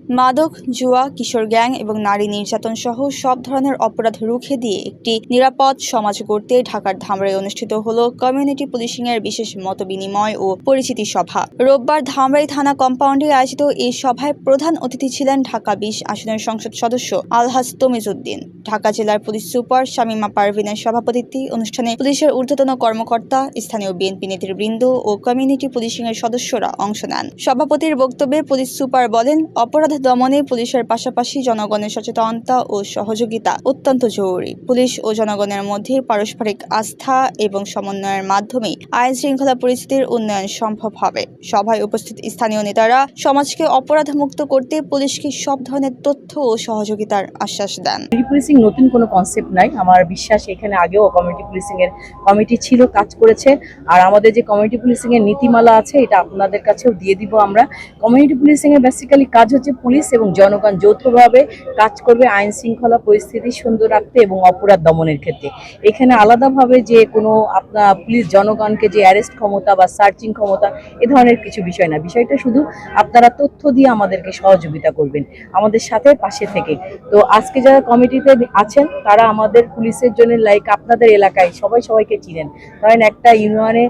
মাদক, জুয়া, কিশোর গ্যাং এবং নারী নির্যাতন সহ সব ধরনের অপরাধ রুখে দিয়ে একটি নিরাপদ সমাজ গড়তে ঢাকার ধামরাইয়ে অনুষ্ঠিত হলো কমিউনিটি পুলিশিংয়ের বিশেষ মতবিনিময় ও পরিচিতি সভা। রোববার ধামরাই থানা কম্পাউন্ডে আয়োজিত এই সভায় প্রধান অতিথি ছিলেন ঢাকা ২০ আসনের সংসদ সদস্য আলহাজ তমিজউদ্দিন। ঢাকা জেলার পুলিশ সুপার শামীমা পারভিনের সভাপতিত্বে অনুষ্ঠানে পুলিশের ঊর্ধ্বতন কর্মকর্তা, স্থানীয় বিএনপি নেতৃবৃন্দ ও কমিউনিটি পুলিশিংয়ের সদস্যরা অংশ নেন। সভাপতির বক্তব্যে পুলিশ সুপার বলেন, অপরাধ দমনে পুলিশের পাশাপাশি জনগণের সচেতনতা ও সহযোগিতা অত্যন্ত জরুরি। পুলিশ ও জনগণের মধ্যে পারস্পরিক আস্থা এবং সমন্বয়ের মাধ্যমে আইন শৃঙ্খলা পরিস্থিতির উন্নয়ন সম্ভব হবে। সভায় উপস্থিত স্থানীয় নেতারা সমাজকে অপরাধ মুক্ত করতে পুলিশকে সব ধরনের তথ্য ও সহযোগিতার আশ্বাস দেন। কমিউনিটি পুলিশিং নতুন কোনো কনসেপ্ট নাই। আমার বিশ্বাস এখানে আগেও কমিউনিটি পুলিশিং এর কমিটি ছিল, কাজ করেছে। আর আমাদের যে কমিউনিটি পুলিশিং এর নীতিমালা আছে, এটা আপনাদের কাছেও দিয়ে দিব আমরা। কমিউনিটি পুলিশিং এর বেসিক্যালি কাজ হচ্ছে পুলিশ এবং জনগণ যৌথভাবে কাজ করবে আইন শৃঙ্খলা পরিস্থিতি সুন্দর রাখতে এবং অপরাধ দমনের ক্ষেত্রে। এখানে আলাদাভাবে যে কোনো আপনার পুলিশ জনগণকে যে অ্যারেস্ট ক্ষমতা বা সার্চিং ক্ষমতা এ ধরনের কিছু বিষয় না। বিষয়টা শুধু আপনারা তথ্য দিয়ে আমাদেরকে সহযোগিতা করবেন, আমাদের সাথে পাশে থেকে। তো আজকে যারা কমিটিতে আছেন তারা আমাদের পুলিশের জন্য লাইক আপনাদের এলাকায় সবাইকে চিনেন। ধরেন একটা ইউনিয়নে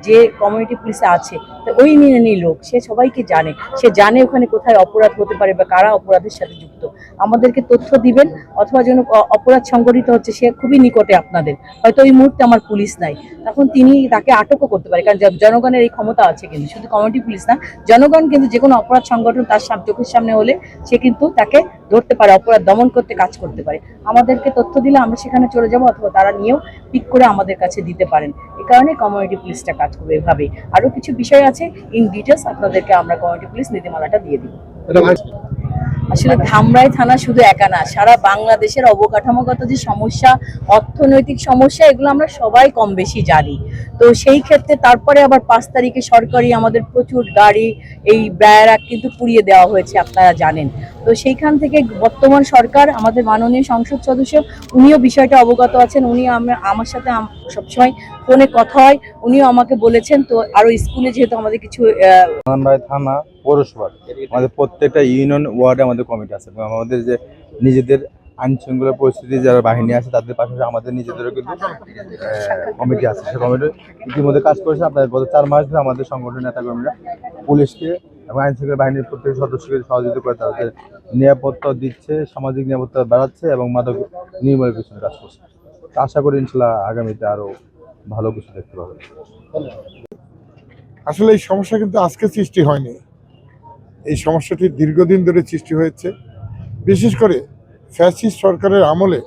যে কমিউনিটি পুলিশে আছে, তো ওই ইউনিয়নের লোক, সে সবাইকে জানে, সে জানে ওখানে কোথায় অপরাধ হতে পারে বা কারা অপরাধের সাথে যুক্ত। আমাদেরকে তথ্য দিবেন, অথবা যেন অপরাধ সংগঠিত হচ্ছে সে খুবই নিকটে আপনাদের, হয়তো ওই মুহূর্তে আমার পুলিশ নাই, তখন তাকে আটকও করতে পারে। কারণ জনগণের এই ক্ষমতা আছে, কিন্তু শুধু কমিউনিটি পুলিশ না, জনগণ কিন্তু যে কোনো অপরাধ সংগঠন তার চোখের সামনে হলে সে কিন্তু তাকে ধরতে পারে, অপরাধ দমন করতে কাজ করতে পারে। আমাদেরকে তথ্য দিলে আমরা সেখানে চলে যাব, অথবা তারা নিয়েও পিক করে আমাদের কাছে দিতে পারেন। এই কারণে কমিউনিটি পুলিশটা কাজ করবে এভাবে। আরো কিছু বিষয় আছে, ইন ডিটেলস আপনাদেরকে আমরা কমিউনিটি পুলিশ নীতিমালাটা দিয়ে দিব। আসলে ধামরাই থানা শুধু একা না, সারা বাংলাদেশের অবকাঠামোগত যে সমস্যা, অর্থনৈতিক সমস্যা, এগুলো আমরা সবাই কম বেশি জানি। তো সেই ক্ষেত্রে তারপরে আবার ৫ তারিখে সরকারি আমাদের প্রচুর গাড়ি এই ব্যারাক কিন্তু পুড়িয়ে দেওয়া হয়েছে, আপনারা জানেন। তো সেইখান থেকে বর্তমান সরকার, আমাদের মাননীয় সংসদ সদস্য, উনিও বিষয়টা অবগত আছেন। উনি আমার সাথে সবসময় ফোনে কথা হয়, উনিও আমাকে বলেছেন। তো আরো স্কুলে যেহেতু আমাদের কিছু থানা পৌরসভা আমাদের প্রত্যেকটা ইউনিয়ন ওয়ার্ডে আমাদের কমিটি আছে, এবং আমাদের যে নিজেদের আইন শৃঙ্খলা পরিস্থিতি যারা বাহিনী আছে তাদের পাশাপাশি আমাদের নিজেদেরও কিন্তু কমিটি আছে। সে কমিটি ইতিমধ্যে কাজ করেছে। আপনার গত ৪ মাস ধরে আমাদের সংগঠনের নেতাকর্মীরা পুলিশকে এবং আইন শৃঙ্খলা বাহিনীর প্রত্যেক সদস্যকে সহযোগিতা করে তাদের নিরাপত্তা দিচ্ছে, সামাজিক নিরাপত্তা বাড়াচ্ছে এবং মাদক নির্মূলের পিছনে কাজ করছে। আশা করি ইনশাল্লাহ আগামীতে আরো ভালো কিছু দেখতে পাবেন। আসলে এই সমস্যা কিন্তু আজকে সৃষ্টি হয়নি, এই সমস্যাটি দীর্ঘদিন ধরে সৃষ্টি হয়েছে। বিশেষ করে ফ্যাসিস্ট সরকারের আমলে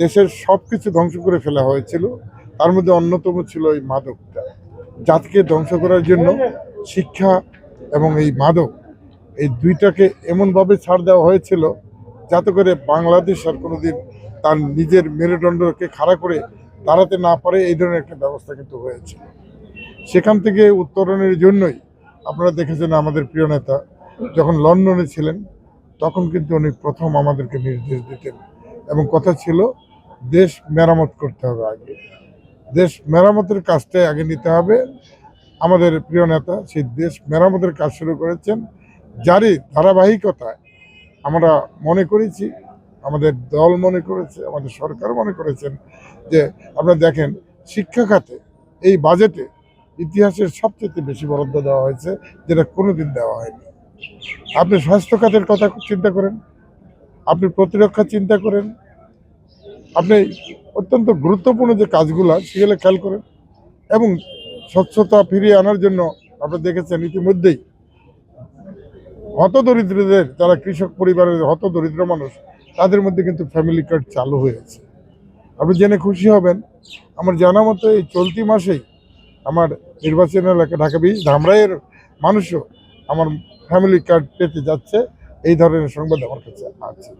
দেশের সব কিছু ধ্বংস করে ফেলা হয়েছিল, তার মধ্যে অন্যতম ছিল এই মাদকটা। জাতিকে ধ্বংস করার জন্য শিক্ষা এবং এই মাদক, এই দুইটাকে এমনভাবে ছাড় দেওয়া হয়েছিল যাতে করে বাংলাদেশ আর কোনোদিন তার নিজের মেরুদণ্ডকে খাড়া করে দাঁড়াতে না পারে, এই ধরনের একটা ব্যবস্থা কিন্তু হয়েছে। সেখান থেকে উত্তরণের জন্যই আপনারা দেখেছেন আমাদের প্রিয় নেতা যখন লন্ডনে ছিলেন তখন কিন্তু উনি প্রথম আমাদেরকে নির্দেশ দিতেন, এবং কথা ছিল দেশ মেরামত করতে হবে, আগে দেশ মেরামতের কাজটাই আগে নিতে হবে। আমাদের প্রিয় নেতা সেই দেশ মেরামতের কাজ শুরু করেছেন, যারই ধারাবাহিকতায় আমরা মনে করেছি, আমাদের দল মনে করেছে, আমাদের সরকার মনে করেছেন যে আপনারা দেখেন শিক্ষা খাতে এই বাজেটে ইতিহাসের সবচেয়ে বেশি বরাদ্দ দেওয়া হয়েছে, যেটা কোনোদিন দেওয়া হয়নি। আপনি স্বাস্থ্য খাতের কথা চিন্তা করেন, আপনি প্রতিরক্ষা চিন্তা করেন, আপনি অত্যন্ত গুরুত্বপূর্ণ যে কাজগুলো সেগুলো খেয়াল করেন, এবং স্বচ্ছতা ফিরিয়ে আনার জন্য আপনারা দেখেছেন ইতিমধ্যেই হতদরিদ্রদের, যারা কৃষক পরিবারের হতদরিদ্র মানুষ, তাদের মধ্যে কিন্তু ফ্যামিলি কার্ড চালু হয়েছে। আপনি জেনে খুশি হবেন, আমার জানা মতো এই চলতি মাসেই আমার নির্বাচনী এলাকা ঢাকা ২০ ধামরাইয়ের মানুষও আমার ফ্যামিলি কার্ড পেতে যাচ্ছে। এই ধরনের সংবাদ আমার কাছে আছে।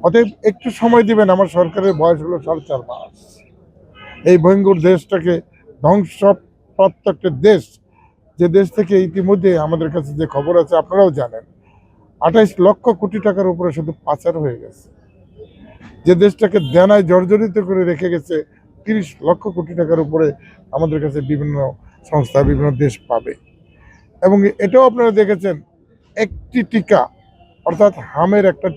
অতএব একটু সময় দিবেন, আমার সরকারের বয়স হলো ৪.৫ মাস। এই ভয়ঙ্কর দেশটাকে ধ্বংসপ্রাপ্ত একটা দেশ, যে দেশ থেকে ইতিমধ্যে আমাদের কাছে যে খবর আছে আপনারাও জানেন, ২৮ লক্ষ কোটি টাকার উপরে শুধু পাচার হয়ে গেছে। যে দেশটাকে দেনায় জর্জরিত করে রেখে গেছে ৩০ লক্ষ কোটি টাকার উপরে আমাদের কাছে বিভিন্ন সংস্থা, বিভিন্ন দেশ পাবে। এবং এটাও আপনারা দেখেছেন, একটি টিকা অর্থাৎ হামের একটা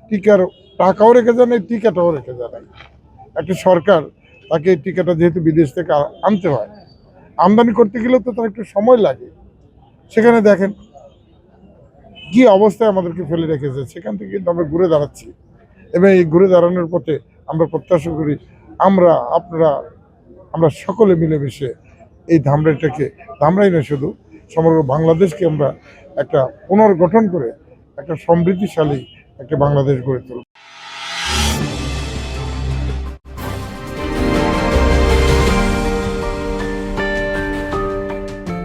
টিকার টাকাও রেখে যায় না, টিকাটাও রেখে যায় না। একটা সরকার তাকে এই টিকাটা যেহেতু বিদেশ থেকে আনতে হয়, আমদানি করতে গেলেও তো তার একটু সময় লাগে। সেখানে দেখেন কি অবস্থায় আমাদেরকে ফেলে রেখেছে, সেখান থেকে কিন্তু আমরা ঘুরে দাঁড়াচ্ছি এবং এই ঘুরে দাঁড়ানোর পথে আমরা প্রত্যাশা করি আমরা সকলে মিলেমিশে এই ধামরাই না শুধু সমগ্র বাংলাদেশকে আমরা একটা পুনর্গঠন করে একটা সমৃদ্ধিশালী একটা বাংলাদেশ গড়ে তুলব।